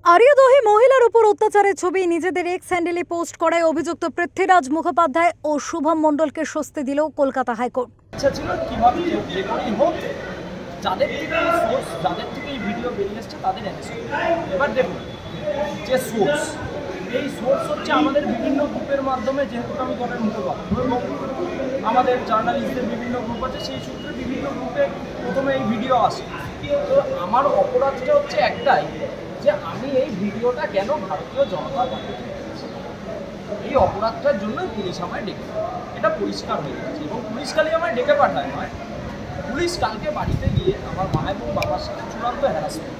আরিয়াদহে মহিলার উপর অত্যাচারের ছবি নিজেদের এক্স হ্যান্ডেলে পোস্ট করায় অভিযুক্ত পৃথ্বীরাজ মুখোপাধ্যায় ও শুভম মণ্ডলকে স্বস্তি দিল কলকাতা হাইকোর্ট। আচ্ছা ছিল কিভাবে যে করেই হোক যাদের থেকে এই ভিডিও বেরিয়ে এসছে তাদের অ্যারেস্ট করবে। এবার দেখুন যে সোর্স, এই সোর্স হচ্ছে আমাদের বিভিন্ন গ্রুপের মাধ্যমে, যেহেতু আমি দলের মুখপাত্র এবং আমাদের জার্নালিস্টদের বিভিন্ন গ্রুপ আছে, সেই সূত্রে বিভিন্ন গ্রুপে প্রথমে এই ভিডিও আসে। তো আমার অপরাধটা হচ্ছে একটাই, যে আমি এই ভিডিওটা কেন ভারতীয় জনতা পার্টিতে দিয়েছি, এই অপরাধটার জন্যই পুলিশ আমায় ডেকে, এটা পরিষ্কার হয়ে গেছে। এবং পুলিশ খালি আমায় ডেকে পাঠায় নয়, পুলিশ কালকে বাড়িতে গিয়ে আমার মা এবং বাবার সাথে চূড়ান্ত হ্যারাসমেন্ট।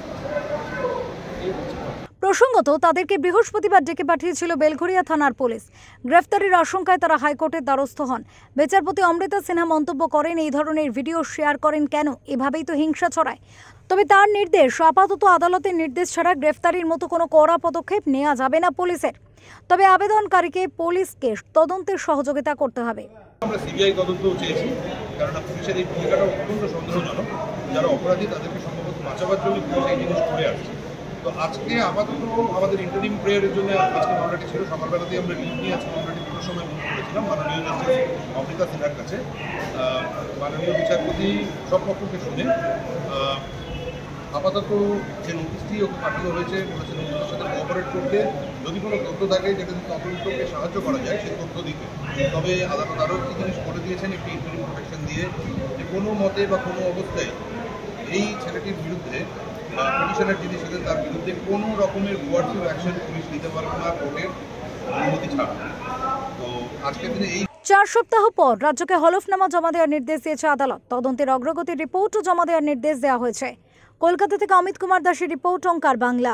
প্রসঙ্গত তাদেরকে বৃহস্পতিবার ডেকে পাঠিয়েছিল বেলঘরিয়া থানার পুলিশ। গ্রেফতারির আশঙ্কায় তারা হাইকোর্টের দ্বারস্থ হন। বিচারপতি অমৃতা সিনহা মন্তব্য করেন, এই ধরনের ভিডিও শেয়ার করেন কেন, এভাবেই তো হিংসা ছড়ায়। তবে তার নির্দেশ, আপাতত আদালতের নির্দেশ ছাড়া গ্রেফতারির মতো কোনো কড়া পদক্ষেপ নেওয়া যাবে না পুলিশের। তবে আবেদনকারীকে পুলিশকে তদন্তের সহযোগিতা করতে হবে। আমরা সিবিআই তদন্ত চেয়েছি, কারণ পুলিশের এই ভূমিকাটা অত্যন্ত সন্দেহজনক। যারা অপরাধী তাদেরকে সম্ভবত বাঁচাবার জন্য পুলিশ এই জিনিস করে আসছে। তো আজকে আপাতত আমাদের ইন্টারিম প্রেয়ারের জন্য আজকে মামলাটি ছিল, সকালবেলাতেই আমরা লিভ নিয়ে আজকে মামলাটি দুটোর সময় মুভ করেছিলাম মাননীয় জাস্টিস অমৃতা সিনহার কাছে। মাননীয় বিচারপতি সব পক্ষকে শুনে আপাতত যে নোটিশটি ওকে পাঠানো হয়েছে বলেছেন ওদের সাথে কোঅপারেট করতে, যদি কোনো তথ্য থাকে যেটা তদন্তকে সাহায্য করা যায় সেই তথ্য দিতে। তবে আদালত আরও একটি জিনিস করে দিয়েছেন, একটি ইন্টারিম প্রোটেকশন দিয়ে, যে কোনো মতে বা কোনো অবস্থায় এই ছেলেটির বিরুদ্ধে পিটিশনের যিনি ছিলেন তার বিরুদ্ধে কোনো রকমের কোয়ার্সিভ অ্যাকশন পুলিশ নিতে পারবে না কোর্টের অনুমতি ছাড়া। তো আজকের দিনে এই 4 সপ্তাহ পর রাজ্যকে হলফনামা জমা দেওয়ার নির্দেশ দিয়েছে আদালত। তদন্তের অগ্রগতির রিপোর্টও জমা দেওয়ার নির্দেশ দেওয়া হয়েছে। কলকাতা থেকে অমিত কুমার দাসের রিপোর্ট, ওঙ্কার বাংলা।